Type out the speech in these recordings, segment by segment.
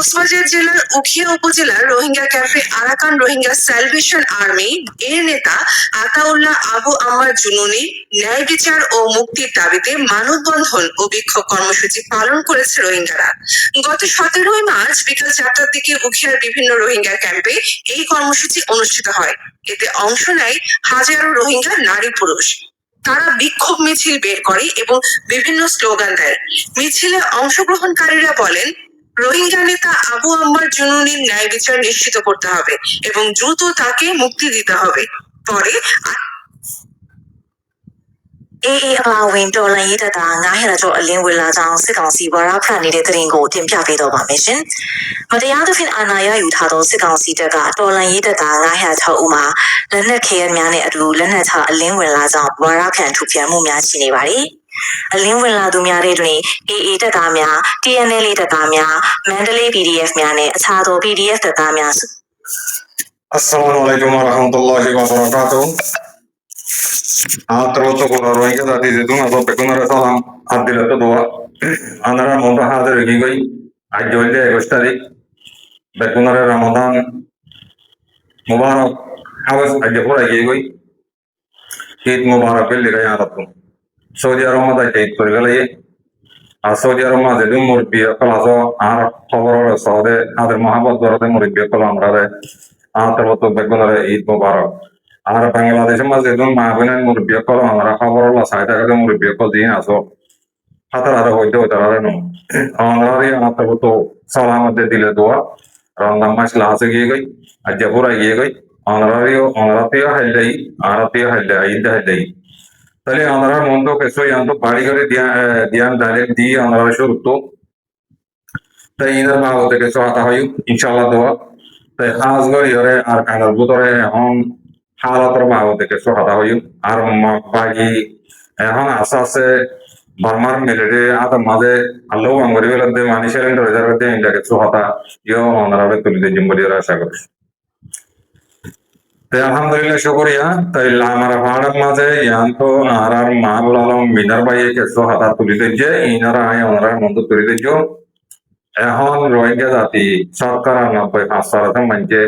কক্সবাজার জেলার উখিয়া উপজেলার রোহিঙ্গা ক্যাম্পে আরাকান রোহিঙ্গা স্যালভেশন আর্মি এর নেতা আতাউল্লাহ আবু আম্মার জুনুনি ন্যায় বিচার ও মুক্তির দাবিতে মানববন্ধন ও বিক্ষোভ কর্মসূচি পালন করেছে রোহিঙ্গারা। গত 17 মার্চ বিকাল 4টার দিকে উখিয়ার বিভিন্ন রোহিঙ্গা ক্যাম্পে এই কর্মসূচি অনুষ্ঠিত হয়। এতে অংশ নেয় হাজারো রোহিঙ্গা নারী পুরুষ। তারা বিক্ষোভ মিছিল বের করে এবং বিভিন্ন স্লোগান দেয়। মিছিলে অংশগ্রহণকারীরা বলেন, রোহিঙ্গা নেতা আবু আম্মার জুনুনির ন্যায় বিচার নিশ্চিত করতে হবে এবং দ্রুত তাকে মুক্তি দিতে হবে। পরে AA အပါအဝင်တော်လှန်ရေးတပ်သား900ကျော်အလင်းဝင်လာကြောင်းစစ်ကောင်စီဝါရဖတ်နေတဲ့သတင်းကိုတင်ပြပေးတော့ပါမယ်ရှင်။မတရားသဖြင့်အာဏာရယူထားသောစစ်ကောင်စီတပ်ကတော်လှန်ရေးတပ်သား906ဦးမှာလက်နက်ခဲယမ်းများနဲ့အတူလက်နက်ချအလင်းဝင်လာကြောင်းဝါရခံထုတ်ပြန်မှုများရှိနေပါတယ်။အလင်းဝင်လာသူများတွေတွင် AA တပ်သားများ TNL တပ်သားများမန္တလေး PDF များနဲ့အခြားသော PDF တပ်သားများ Assalamu alaikum warahmatullahi wabarakatuh. Terus kalau rohingya tadi itu nggak pekunara salam adil itu dua. Anara monta hadir gigi, ajolle gostari. Pekunara Ramadan Mubarak hawas ajapura gigi. Eid Mubarak beli kaya atapun. Saudi Arabia tadi itu pergalai. Saudi Arabia jadi murbiya kalau ar khabar Saudi hadir Muhammad berada murbiya kalau amrade. Terus pekunara Eid Mubarak. আর বাংলাদেশের মাঝে যেমন মাহবিনের মুরব্বী call আমরা খবর হলো সাইডে কাছে মুরব্বী কল দিয়ে আসো হাতার আরো হইতে হইতে আরে নো আমরা আপনার তো সালামতে দিলে দোয়া রমজান মাস লাসে গিয়ে গই আর জপুরা গিয়ে গই অনরাতেও হাইলাই আরাতেও হাইলাই ঈদ হাইলাই তাহলে আমরা মন তো কিছু তো বাড়ি করে দিয়ান ডাইরেক্ট দিয়ে আমরা শুরু তো তাই ঈদের মা হতে কিছু হাতা হয় ইনশাআল্লাহ দোয়া তাই খাস করি ধরে আর কানার ভিতরে এখন হালাতের মাও থেকে সহায়তা হই আর বাকি এখন আস্তে আস্তে বার্মার মিলিটারি আদার মাঝে আল্লাহ আঙ্গুরি বেলাতে মানি সিলিন্ডার রিজার্ভ দিয়ে ইন্ডিয়াকে সহায়তা ইও অনারাবে তুলে দিয়ে বলে আশা করি তাই আলহামদুলিল্লাহ শুকরিয়া তাই আমার ভাড়ার মাঝে ইয়ান তো আর মা বলালাম মিনার ভাইকে সহায়তা তুলে দিয়ে ইনারা আয় ওনারা মন্দ তুলে দিয়ে এখন রোহিঙ্গা জাতি সরকার 95% মানছে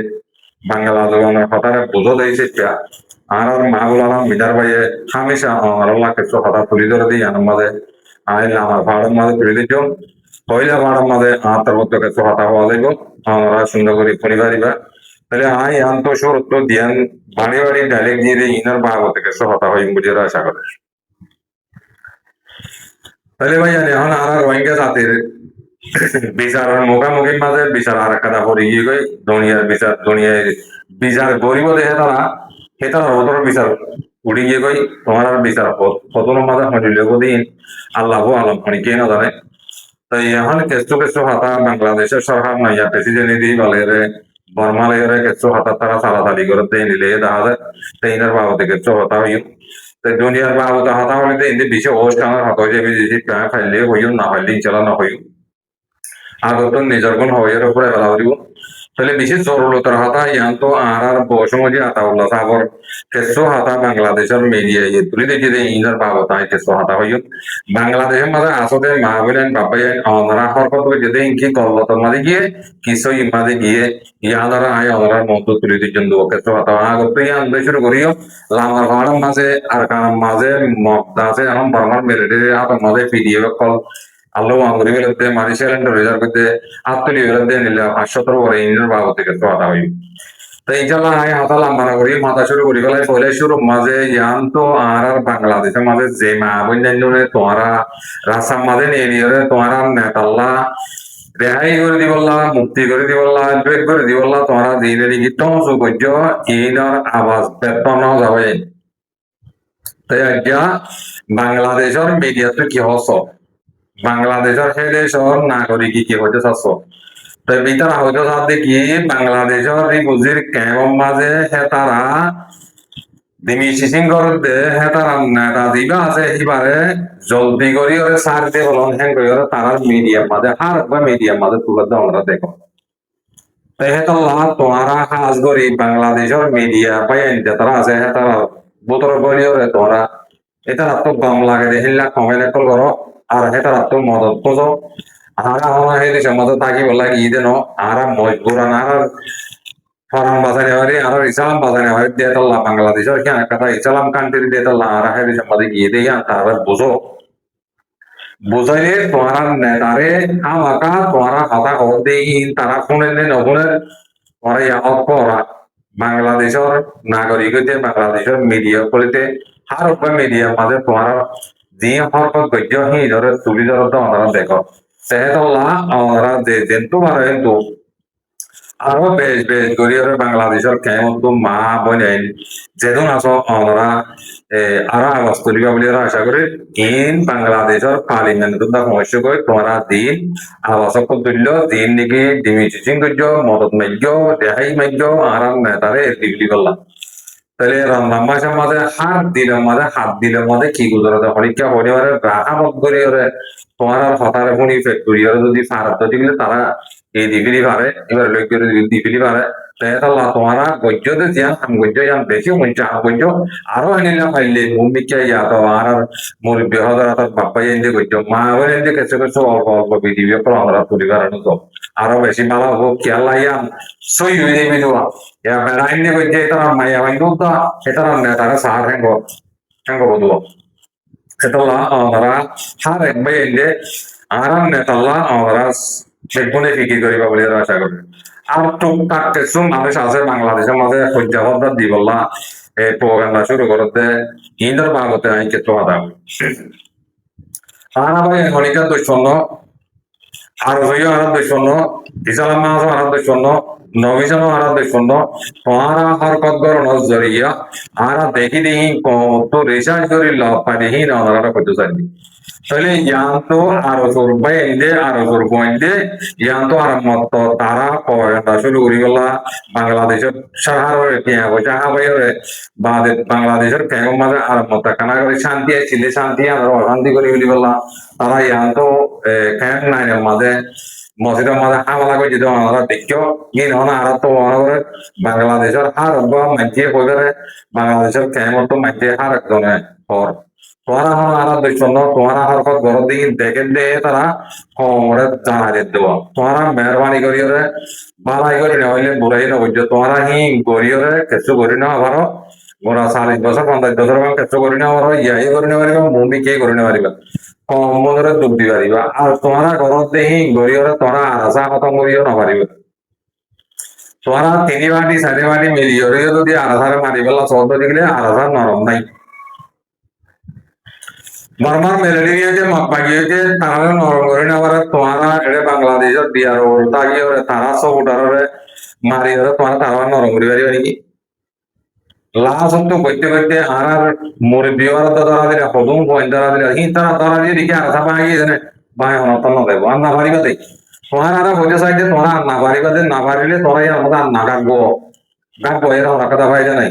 বাংলাদেশের কথাটা বুঝো দিয়েছে আর মাগুলাম মিটার বাইয়ে হামেশা আল্লাহ কিছু কথা তুলি ধরে দিই আমার মাঝে আইলে আমার ভাড়ার মাঝে তুলে দিচ্ছ পয়লা ভাড়ার মাঝে তার মধ্যে কিছু কথা হওয়া যাইব আমরা সুন্দর করে পরিবারিবা তাহলে আই আন্ত সুরত্ব দিয়ান বাড়ি বাড়ি ডাইরেক্ট দিয়ে দিই ইনার ভাগ থেকে কথা হয় বুঝে আশা করে তাহলে ভাই এখন আর রোহিঙ্গা জাতির বিচারের মুখামুখির মাঝে বিচার আর একটা পরে গিয়ে গই দুনিয়ার বিচার দুনিয়ায় বিচার গরিব দেখে তারা ওদের বিচার উড়ে গিয়ে গই তোমার আর বিচার কতর মাঝে হইলে দিন আল্লাহ আলম খনি কে না জানে তাই এখন কিছু কিছু হাতা বাংলাদেশের সরকার নাইয়া প্রেসিডেন্ট দিয়ে বলে বর্মা লেগে কিছু হাতা তারা তাড়াতাড়ি করে দিয়ে নিলে দেখা যায় ট্রেনের বাবদে কিছু হতা হই তাই দুনিয়ার বাবদে হাতা হইলে ইন্দি বেশি অনুষ্ঠানের হাত হয়ে যাবে যে ফাইলে হইও না ফাইলে ইনশাল্লাহ না হইও আগত নিজের গুণ হওয়ার উপরে বেলা দিব তাহলে বিশেষ জরুরতার হাতা ইয়ান তো আর বসমজি আতাউল্লাহ সাহর কিছু হাতা বাংলাদেশের মিডিয়া তুলে দেখি ইনার বাবতা কিছু হাতা হইও বাংলাদেশের মাঝে আসতে মাহবিলেন বাবাই অনরা হরকত যদি ইনকি কল্লতর মাঝে গিয়ে কিছু ইমাদে গিয়ে ইয়ানরা আয় অনরার মন্ত তুলে দিচ্ছেন দু কিছু হাতা আগত ইয়ান শুরু করিও লামার ভাড়ার মাঝে আর কারণ মাঝে মক্তা আছে এখন বার্মার মিলিটারি হাতের মাঝে পিডিএফ কল আল্লাহ আঙ্গুরি বেলাতে মানি সিলিন্ডার রিজার্ভ করতে আত্মলি বেলাতে নিলে 500 পরে ইন্ডিয়ার বাবদ থেকে কথা হই তো ইনশাল্লাহ আয় হাতা লাম্বানা করি মাথা শুরু করি গেলে পয়লা শুরু মাঝে ইয়ান তো আর বাংলাদেশের মাঝে যে মা বন্যান্যরে তোমারা রাস্তার মাঝে নিয়ে নিয়ে তোমারা নেতাল্লা রেহাই করে দিবল্লা মুক্তি করে দিবল্লা ব্রেক করে দিবল্লা তোমারা দিনে দিকে তমসু করছ ইনার আওয়াজ বেতন যাবে তাই আজ্ঞা বাংলাদেশের মিডিয়াতে কি হস বাংলাদেশের দেশের নাগরিক কি হইতে চাচ্ছ তাই বিতারা হইতে চাচ্ছে কি বাংলাদেশের রিফিউজির ক্যাম্প মাঝে হেতারা দিমি সিসিং করতে হেতারা নেতা দিবা আছে এবারে জলদি করি ওরে সার দিয়ে বলন হ্যাং করি ওরে তারার মিডিয়ার মাঝে হার বা মিডিয়ার মাঝে তুলে দাও আমরা দেখো তাই হেতাল্লাহ তোমারা কাজ করি বাংলাদেশের মিডিয়া পাই তারা আছে হেতারা বোতর করি ওরে তোমরা এটা তো গম লাগে হিল্লা কমেন্ট করো আর হেতারা তো মদত খোঁজো আরা হওয়া হে দেশের মতো থাকি বললা ঈদে ন আরা মজবুরান আরা ফরান বাজারে হরে আর ইসলাম বাজারে হরে দেতাল্লাহ বাংলাদেশের কেন কথা ইসলাম কান্ট্রি দেতাল্লাহ আর হে দেশের মধ্যে গিয়ে দিয়ে তারা বুঝো বুঝাইলে তোমার নেতারে আমাকা তোমার কথা খবর দিয়ে তারা শুনেন নগুনের ওরা ইয়াত করা বাংলাদেশের নাগরিক হইতে বাংলাদেশের মিডিয়া করিতে আর উপায় মিডিয়ার মাঝে তোমার যে হরকত গদ্য হি ধরে তুলি ধরে তো ওনারা দেখো সেহেতল্লাহ ওনারা যে যেন্তু মারে কিন্তু আরো বেশ বেশ গরিবের বাংলাদেশের কেমন মা বোন যেদিন আসো ওনারা আরো আওয়াজ তুলিবা বলে আশা করি ইন বাংলাদেশের পার্লিমেন্ট সমস্যা করে তোমরা দিন আওয়াজ তুলল দিন নাকি ডিমি চিচিং করছো মদত মাইজ দেহাই মাইজ আরাম নেতারে ডিগ্রি করলাম তাহলে রমজান মাসের মাঝে হাত দিলের মধ্যে কি গুজরাতে পরীক্ষা পরিবারে রাহা মত করিয়ে তোমার আর হতারে শুনি ফ্যাক্টরি যদি ফারাত দিলে তারা এই দিবিলি পারে এবার লোক দিবিলি পারে তাহলে তোমারা গজ্যতে যান হাম গজ্য যান বেশি মঞ্চা হাম গজ্য আরো আনিলাম পাইলে ভূমিকা ইয়াত আর মোর বিহদার বাপ্পাই এনে গজ্য মা বলে এনে কিছু কিছু অল্প অল্প বিধিবি আমরা পরিবার আনো আরো বেশি মালা হোক খেয়াল লাইয়াম সই হয়ে যাবে দেওয়া ya benar ini kerja itu ramai ya itu tuh itu ramai taruh sahar henggo bodoh setelah orang hari ini aram netalla orang sepunya fikir kiri babli rasa kiri আর টুকটাক কিছু মানুষ আছে বাংলাদেশের মাঝে সহ্যবদ্ধ দি বললা এই প্রোগ্রামটা শুরু করতে ইন্টার বাগতে আমি কিছু কথা আর আবার অনেকের দুঃসন্ন আর হইও আর দুঃসন্ন ইসলাম মাস আর দুঃসন্ন নবীজন আর দুঃসন্ন তোমারা হরকত গরণ জরিয়া আর দেখি দেখি তো রিসার্চ করি লাভ পাই দেখি না ওনারা করতে চাই তাহলে ইয়ান্তো আরো সরবাই এনে আরো সরব এনে ইয়ান্তো আর মত তারা প্রপাগান্ডা শুরু করি গলা বাংলাদেশের সাহারে পেয়া বসে হাবাইরে বাংলাদেশের কেমন মাঝে আর মত কানা করে শান্তি ছিলে শান্তি আর অশান্তি করি বলি বললা তারা ইয়ান্তো কেন নাই মাঝে মসজিদের মাঝে হামলা করে যদি আমরা দেখো কি না আর তো বাংলাদেশের হার মাইটিয়ে কইবারে বাংলাদেশের কেমন তো মাইটিয়ে হার একজনে পর তোমারা আর দুইশন্ন তোমারা হরকত ঘর দিকে দেখে দে তারা কমরে জানা দিয়ে দেব তোমারা মেহরবানি করিয়ে বালাই করে নইলে বুড়াই নবুঝ তোমারা হি গরিয়রে কিছু করি না আবার গোড়া 40 বছর 50 বছর কিছু করি না আবার ইয়াই করে না পারিবা মুভি কে করে না পারিবা কম মনে ডুব দি পারিবা আর তোমারা ঘর দেখি গরিয়রে তোরা আশা খতম করিও না পারিবা তোরা 3 বাটি 4 বাটি মিলিয়রে যদি আশারে মারি পেলা চৌদ্দ দিলে আশা নরম নাই বর্মার ম্যালেরিয়া যে মাপাগিয়ে যে তারা নরম করে না আবার তোমারা এটা বাংলাদেশের দিয়ার তাগিয়ে তারা সব উঠারে মারি তোমার তারা নরম করে পারিবা নাকি লাস্ট তো করতে করতে আর মোর বিওয়ার তো ধরা দিলে হদম পয়েন্ট ধরা দিলে হি তারা ধরা দিয়ে দিকে আশা পাই গিয়ে ভাই অনতন দেবো আর না পারিবা দেখ তোমার আর হইতে চাইতে তোমরা আর না পারিবা যে না পারিলে তোরাই আমাদের আর না গাকবো এরা হরকতা পাই নাই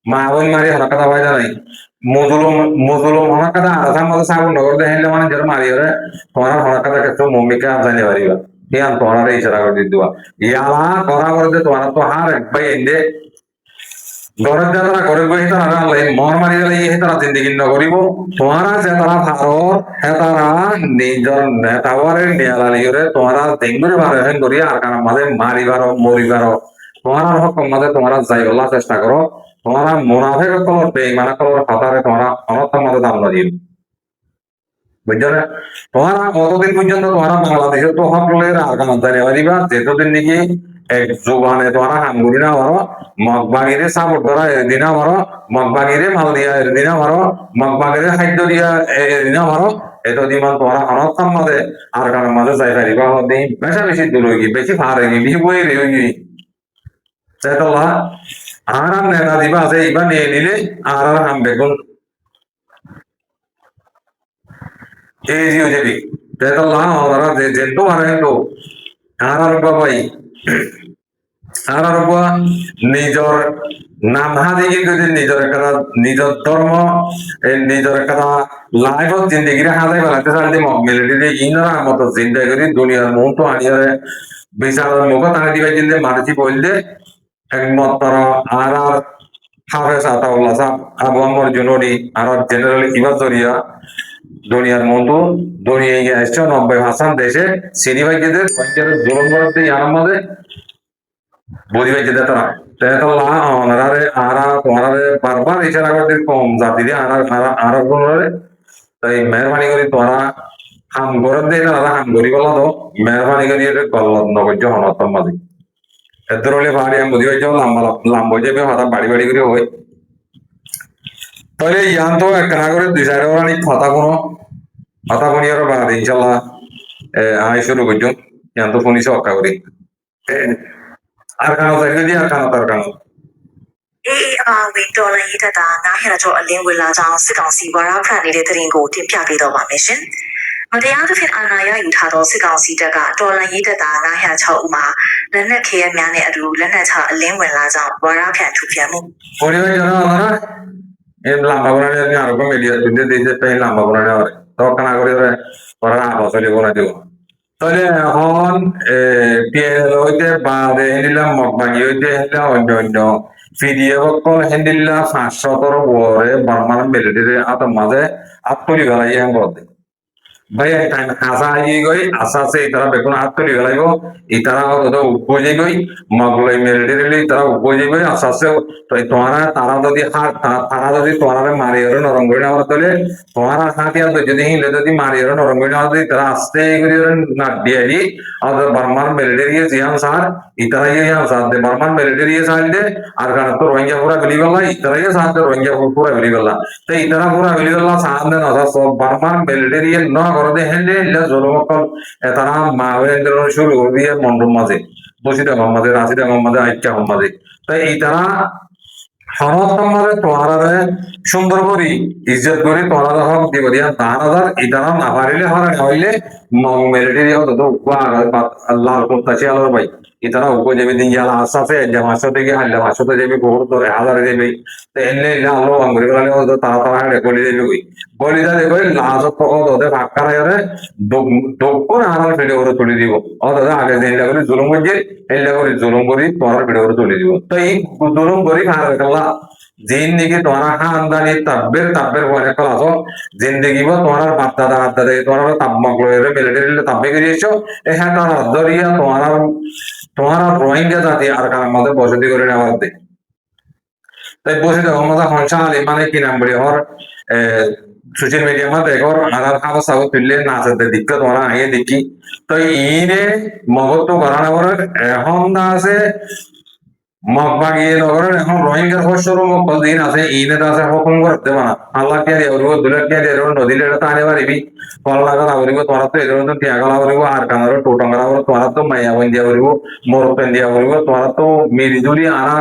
মা বোন মারি হরকতা পাই নাই মুজুলুম হরকতা আসার মতো সাবুন নগর দেখাইলে মানে যেটা মারি হরে তোমার হরকতা কিছু মম্মিকে জানি পারিবা ইয়ান তোমার ইশারা করে দিবা ইয়ালা করা করতে তোমার তো হার একবাই এনে ঘরের যারা ঘরে বই তারা মর মারি গেলে তারা জিন্দিগি নকরিব তোমারা যে তারা ভারত তারা নিজের নেতাবারে নিয়ালালিরে তোমারা দেখবে ভালো হেন করি আর কারণ মাঝে মারিবার মরিবার তোমার হক মাঝে তোমরা যাই বলা চেষ্টা করো তোমরা মুনাফেক কলর বেঈমান কলর খাতারে তোমরা অনর্থের মাঝে দাম দিও বুঝছো না তোমরা কতদিন পর্যন্ত তোমরা বাংলাদেশের তো হক লয়ের আর কারণ জানি পারিবা যেতদিন নাকি এক জোবানে তোমরা হাঙ্গুরি না পারো মগবাগিরে সাপোর্ট করা এদিন পারো মগবাগিরে মাল দিয়া এদিন পারো মগবাগিরে খাদ্য দিয়া এদিন পারো এতদিন তোমরা অনর্থের মাঝে আর কারণ মাঝে যাই পারিবা দিন বেশা বেশি দূর হয়ে বেশি ফার হয়ে বেশি বই হয়ে সেতলা আর নেতা দিবা আছে এইবার নিয়ে নিলে আর হাম বেগুন এই জিও যেবি সেতলা ওরা যেতো আর কিন্তু আর বাবাই আর নিজের নাম হাতে কিন্তু নিজের একটা নিজের ধর্ম নিজের একটা লাইফত জিন্দগিরে হাতে বেলাতে চাইতে মিলিটারি ইনার মতো চিন্তা করি দুনিয়ার মুহূর্ত আনিয়ে বিচারের মুখ টানি দিবে কিন্তু মানুষই বললে একমাত্র আর হাফেজ আতাউল্লাহ সাহ, আবু আম্মর জুনুরি, আর জেনারেল ইবাদরিয়া, দুনিয়ার মন্টু, দুনিয়া ইয়ে আসছে 90% দেশে সিনিভাইদের জুলুম করতে ইয়ার মধ্যে বুঝিবাইতে তারা তেতলা অনারে আরা তোমারে বারবার ইশারা করতে কম জাতি দিয়ে আরা গুণরে তাই মেহরবানি করি তোরা হাম গরত দিয়ে না হাম গরি গলা তো মেহরবানি করি এটা গল্লত নগজ হনতম মাঝে এদের হলে বাড়ি আমি বুঝিবাই যাও লম্বা লম্বা যাবে হঠাৎ বাড়ি বাড়ি করে হয় তাহলে ইয়ান তো একখানা করে দুই চার ওরা কথা শুনি আর বাদ ইনশাল্লাহ আয় শুরু করছো ইয়ান তো শুনিস অক্কা করি আর কানো তাই দিয়ে আর কানো তার কানো အေးအမဝင်တော်လိုင်းရေးတက်တာ900ကျော်အလင်းဝင်လာကြောင်းစစ်ကောင်စီဝါရဖတ်နေတဲ့သတင်းကိုတင်ပြပေးတော့ပါမယ်ရှင်။မတရားသဖြင့်အာဏာရယူထားသောစစ်ကောင်စီတပ်ကတော်လိုင်းရေးတက်တာ906ဦးမှာလက်နက်ခဲယမ်းများနဲ့အတူလက်နက်ချအလင်းဝင်လာကြောင်းဝါရဖတ်ထူပြန်မှု পরিবার জানা না এই লম্বা বনানে আমি আরো মিডিয়া দুধে দিতে পাই লম্বা বনানে আর তখন না করে ওরা বছরে বনা দিব তাহলে এখন পিএল হইতে বাদে হইলাম মগবাগি হইতে হইলাম অন্য অন্য পিডিএফ কল হ্যান্ডিল্লা 500 বরে বারমান মিলিটারি আত মাঝে আত্মরি গলাই হ্যাং বলতে ভাই টাইম আসা আই গই আসা সে তারা বেগুন আত্মরি গলাইব ইতারা তো উপজে গই মগলাই মিলিটারি তারা উপজে গই আসা সে তো তোমারা তারা যদি তারা যদি তোমারা মারিয়ে নরঙ্গই না হলে তোমারা হাতিয়ার যদি হিলে যদি মারিয়ে নরঙ্গই না হলে তারা আস্তে করে না দিয়ে আর বার্মার মিলিটারি জিয়াম সার ইতারা জিয়াম সার দে বার্মার মিলিটারি সার দে আর কারণ তো রোহিঙ্গা পুরা বিলি গলা ইতারা সার দে রোহিঙ্গা পুরা বিলি গলা তো ইতারা পুরা বিলি গলা সার দে না সব বার্মার মিলিটারি ন করে দে হেলে ইলা জলমকল তারা মাওয়েন্দ্র শুরু দিয়ে মন্ডম মাঝে বসিদা মোহাম্মদে রাশিদা মোহাম্মদে আইকা মোহাম্মদে তাই ইতারা হরতমারে তোহারে সুন্দর করি ইজ্জত করি তোহারা হক দিব দিয়া তাহার হাজার ইতারা না পারিলে হরে হইলে মিলিটারি হতো আল্লাহর কোথাছে আলোর ভাই ইতারা উপ যাবে দিন যারা আসাছে যে 500 থেকে হাইলে 500 তে যাবে বহুত ধরে হাজারে যাবে তো এলে আলো আঙ্গুরি গলালে হতো তারা তারা হেডে বলি যাবে কই বলি দা দেখো লাজত পকো ওদের ফাক্কারা হরে ডোকর আড়াল ভিডিও করে তুলে দিব অথবা আগে দিন লাগলে জুলুম করছে এলে করে জুলুম করি তোর ভিডিও করে তুলে দিব তো এই জুলুম করি খাওয়া জিন্দিগি তোমার খানদানি তাব্বের পরে কলাস জিন্দিগি তোমার বাপদাদা বাপদাদা তোমার তাপমাক মিলিটারি তাব্বে করিয়েছো এখানে তার ধরিয়া তোমার রোহিঙ্গা জাতি আর কারণ মধ্যে বসতি করে নেওয়ার দিক তাই বসতি মোহাম্মদ হনসা আলী মানে কি নাম বলি হর সোশ্যাল মিডিয়া মধ্যে দেখো আর খাবার সাগর তুললে নাচতে দিক তোমরা আগে দেখি তো ইনে মগত তো করানো এখন আছে মগবাগিয়ে নগরের এখন রোহিঙ্গার হস্যর মকল দিন আছে ইনে আছে হুকুম করতে না আল্লাহ কে দিয়ে ওরগো দুলার কে দিয়ে নদীলে এটা আনে পারিবি ফল লাগা ওরগো তোরা তো এরকম তো টিয়াগলা ওরগো আর কানার টোটঙ্গরা ওর তোরা তো মাইয়া বন দিয়া ওরগো মোরপেন দিয়া ওরগো তোরা তো মিরিজুলি আরা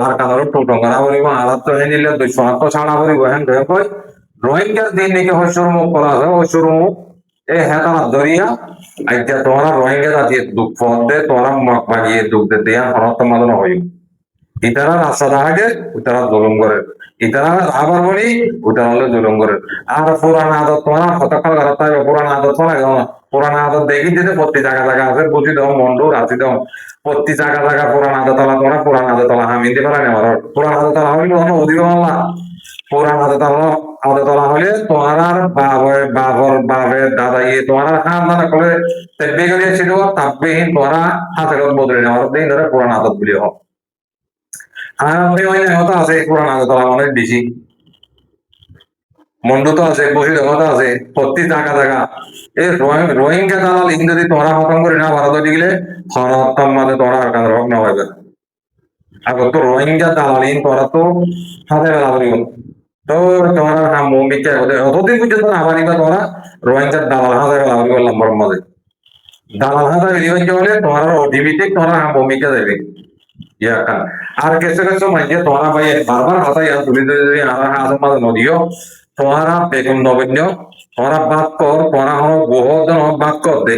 আর কানার টোটঙ্গরা ওরগো আরা তো হেনিলে 200 তো ছাড়া ওরগো হেন কই রোহিঙ্গার দিন নাকি হস্যর মকল আছে হস্যর মুখ এ হেতারা দরিয়া আইতা তোরা রোহিঙ্গা জাতি দুঃখ দে তোরা মগবাগিয়ে দুঃখ দে দিয়া হরত মাদন হই ইতারা রাস্তা দাহাগে উতারা জুলুম করে ইতারা আবার বলি উতারা হলে জুলুম করে আর পুরান আদত তোরা হতকাল করতে হবে পুরান আদত তোরা পুরান আদত দেখি দিতে প্রতি জায়গা জায়গা আছে বুঝি দাও মন্ডু রাশি দাও প্রতি জায়গা জায়গা পুরান আদত তোলা তোরা পুরান আদত তোলা আমি দিতে পারি না আমার পুরান আদত তোলা হইলে অন্য উদিব না পুরান আদত তোলা হলে তোমার বাবের দাদা ইয়ে তোমার খানদান করে তেব্বে গলিয়েছিল তাব্বেহীন তোরা হাতে বদলে নেওয়ার দিন ধরে পুরান আদত বলি হোক আর আমি ওই কথা আছে পুরান আদত অনেক বেশি মন্ডু তো আছে বসি কথা আছে প্রতি জায়গা জায়গা এই রোহিঙ্গা দালাল ইংরেজি তোমরা খতম করে না ভারত গেলে হরতম মানে তোমরা আর কান্দ হোক না হইবে আগত তো রোহিঙ্গা দালাল ইন তোরা তো হাতে বেলা করিব তো তোমরা নাম ভূমিকা অতদিন পর্যন্ত না পারিবা তোমরা রোহিঙ্গা দালাল হাতে বেলা করিব নম্বর মধ্যে দালাল হাতে বেরিয়ে হলে তোমরা ওটিভিতে তোমরা নাম ভূমিকা দেবে ইয়া কান আর কিছু কিছু মানে তোমরা ভাই বারবার কথা ইয়া তুলি তুলি আর হাতে মাঝে নদীও তোমরা বেগুন নবন্য তোমরা বাদ কর তোমরা হলো বহুজন বাদ কর দে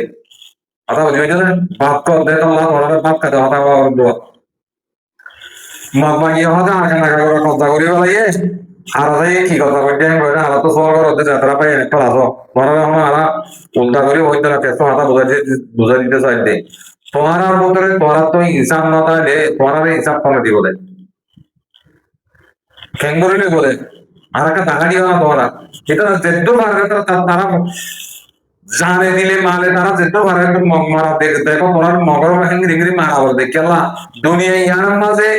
কথা বুঝবে না বাদ কর দে তোমরা তোমরা বাদ কাটে কথা বলবো মগবাগিয়ে হতা আর কানা করে কথা করিব লাগে আর কি কথা কইতে কইরা আর তো সবার করতে যাত্রা পাই একটা আসো তোমরা আমরা উল্টা করে হইতে না কেসো হাতা বুঝা দিতে চাই দে তোমার ভিতরে তোরা তো হিসাব না তাহলে তোরা হিসাব করে দিব দেয় ক্যাঙ্গুরুলে বলে আর একটা দাঁড়ানি হওয়া তোরা এটা যেদ্দ পারে তারা জানে দিলে মালে তারা যেদ্দ পারে মারা দেখো তোরা মগর বাহিনী ডিগ্রি মারা বলে দেখলা দুনিয়া ইয়ার মাঝে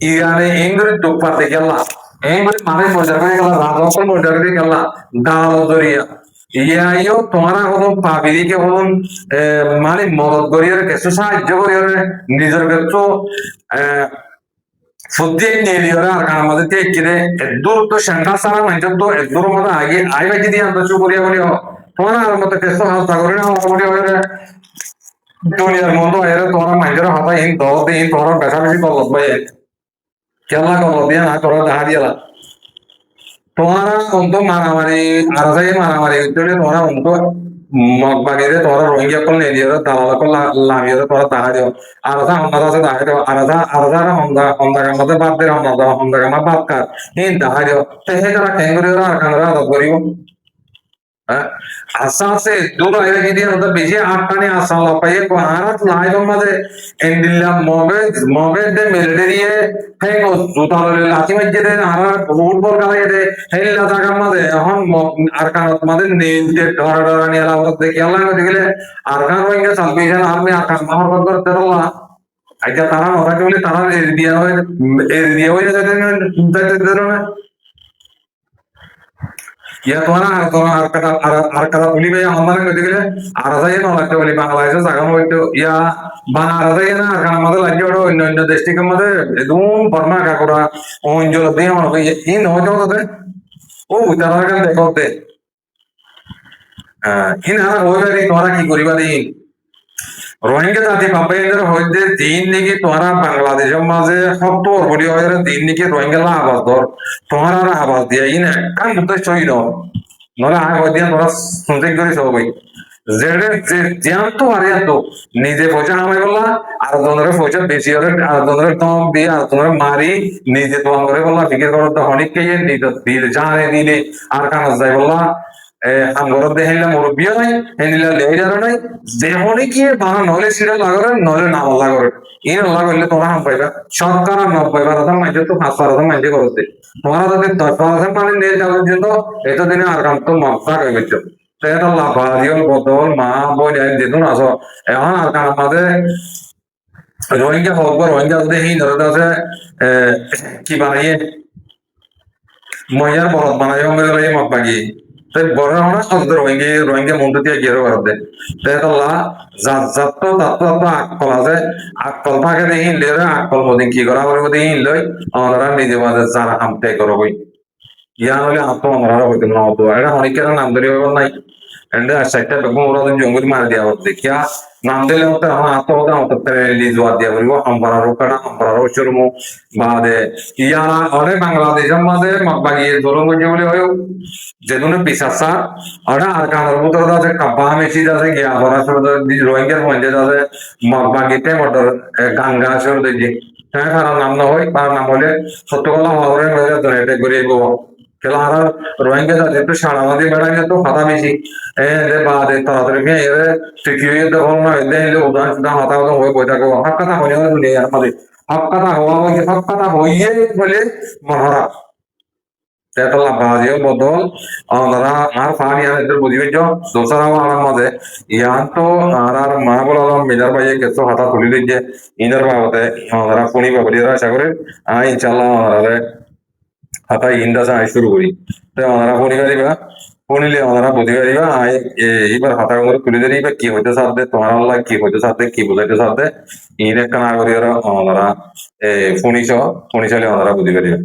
ইরানে ইংরে টুকপা দেখলা এই বলে মানে মজা করে গেল রাজকল মজা করে গেল দাল দরিয়া ইয়াইও তোমারা হলো পাবিলিকে হলো মানে মদত করিয়ে কিছু সাহায্য করিয়ে নিজের ক্ষেত্রে সত্যি নেলিওরা আর কার মধ্যে তে কিরে দূর তো সংখ্যা সারা মানে তো দূর মধ্যে আগে আইবা কি দিয়ে আমরা চুপ করিয়া বলি তোমার আর মতো কেস হাল সাগরে না বলি হয় দুনিয়ার মতো এর তোরা মাইজের হাতা ইন দল দিন তোরা বেশা বেশি কলত ভাই কেলা কলত দিয়ে না তোরা দেখা দিয়ালা তোমারা অন্ত মারামারি আর যাই মারামারি উঠলে তোরা অন্ত মগবাগিরে তোরা রোহিঙ্গা কল নেলিওরা দালাল কল লামিওরা তোরা দেখা দিও আর যা আমরা আছে দেখা দিও আর যা হন্দা কামতে বাদ দে হন্দা কামা বাদ কার এই দেখা দিও তে তারা ক্যাঙ্গুরিরা আর কানরা আদত করিব আশা আছে দূর আইরে যদি ওদের বেশি আটটানে আশা লাপাইয়ে কোহারাত লাইব মাঝে এন্ডিলা মগে দে মিলিটারিয়ে হেগো জুতালে লাঠি মাইজে দে আর ফুটবল খেলায় দে হেলা জায়গা মাঝে এখন আর কানত মাঝে নেল দে ডরা নিয়ে আলা ওদের দেখি আল্লাহ দেখলে আর কান রোহিঙ্গা সালভেশন আর্মি আর কান মাহর করতে দেরলা আইজা তারা নরাকে বলে তারা এরিয়া হয়ে যাতে না ইয়া তোমার আর কথা বলিবে আমাদের কইতে গেলে আর যাই না লাগতে বলি বাংলাদেশে জায়গা হইতো ইয়া বানা আর যাই না আর আমাদের লাগে ওটা অন্য অন্য দেশ থেকে আমাদের একদম বর্মা কাকুরা অঞ্চল দিয়ে আমার এই নয় যাতে ও তারা কেন দেখতে হিন আর ওই বাড়ি তোরা কি করিবা দিন রোহিঙ্গা জাতি বাপাইদের হইতে দিন নাকি তোরা বাংলাদেশের মাঝে সত্তর বলি হয় দিন নাকি রোহিঙ্গা আবাস ধর তোমার আর আবাস দিয়া ইন কান মতো সই নলে আগে দিয়া তোরা শুনতে করি সবাই যেটা যে জ্যান্ত আর তো নিজে পয়সা নামাই বললা আর জনের পয়সা বেশি হলে আর জনের দম দিয়ে আর জনের মারি নিজে তোমার করে বললা ফিকির করো তো অনেক কে দিলে জানে দিলে আর কাজ যায় বললা আমগর দেখিলে মুরব্বীও নাই হেনিলা লেজারও নাই যেমনই কি বানা নলে সিরা লাগরে নলে নাম লাগরে এই নাম লাগলে তোমরা হাম পাইবা সরকার নাম পাইবা দাদা মাইজে তো 5,000 মাইজে করতে তোমরা যদি 10,000 মানে নিয়ে যাওয়ার জন্য এটা দিনে আর কাম তো মাফা হয়ে গেছে তো এটা লাভারিয়ল বদল মা বই যেদিন আসো এখন আর কাম আমাদের রোহিঙ্গা হোক বা রোহিঙ্গা যদি এই ধরে আছে কি বানিয়ে মহিলার বরফ বানাই মত বাগিয়ে বড় হওয়া শব্দের রোহিঙ্গা মন্দির দিয়ে গিয়ে করতে তেতলা জাত তো আকল আছে আকল থাকে দেখি লেরে আকল মদিন কি করা হবে দেখি লই আমরা নিজে মাঝে যারা আমতে করব ইয়া হলে আত্ম আমরা হইতে না হতো এটা অনেকের নাম ধরে নাই এন্ড সাইটটা ওরা জঙ্গল মার দেওয়া হচ্ছে কিয়া নাম দিলে হতে আমার আত্মহত্যা হতে রিলিজ হওয়া দিয়া বলবো আমরা রোকাটা আমরা রোচরমু বাদে ইয়ারা অনেক বাংলাদেশের মাঝে বাগিয়ে ধরুন বলে হয় যেগুলো পিসাসা ওরা আর কানার ভিতরে আছে কাব্বা মেশিদ আছে গিয়া ভরা রোহিঙ্গার মধ্যে আছে বাগিতে মোটর গাঙ্গা আসলে দেখি হ্যাঁ কারণ নাম না হয় তার নাম হলে সত্যকলা হওয়ার এটা করে খেলা আর রোহিঙ্গা জাতি একটু সারাবাদী বেড়াই তো হাতা বেশি বাদে তাড়াতাড়ি এর সিকিউরিটি দেখো না এলে উদাহরণ সুদা হাতা হাতা হয়ে বই থাকো হক কথা হয়ে দুনিয়া আমাদের হক কথা হইয়ে বলে মহরা তেতলা বাজিও বদল আমরা আর পানি আর এদের বুঝিবে দোসরা আমার মাঝে ইয়ান তো আর মা বললাম মিনার ভাই কিছু হাতা তুলি দিচ্ছে ইনার বাবতে আমরা পুনি বাবলিরা আশা করে ইনশাল্লাহ আমরা হাতা ইন্দাসা আই শুরু করি তো আমরা পুনি পারিবা পুনিলে আমরা বুঝি পারিবা এইবার হাতা করে তুলি দিবা কি হইতে সাথে তোমার আল্লাহ কি হইতে সাথে কি বুঝাইতে সাথে ইন একটা নাগরিকরা আমরা পুনিশ পুনিশালে আমরা বুঝি পারিবা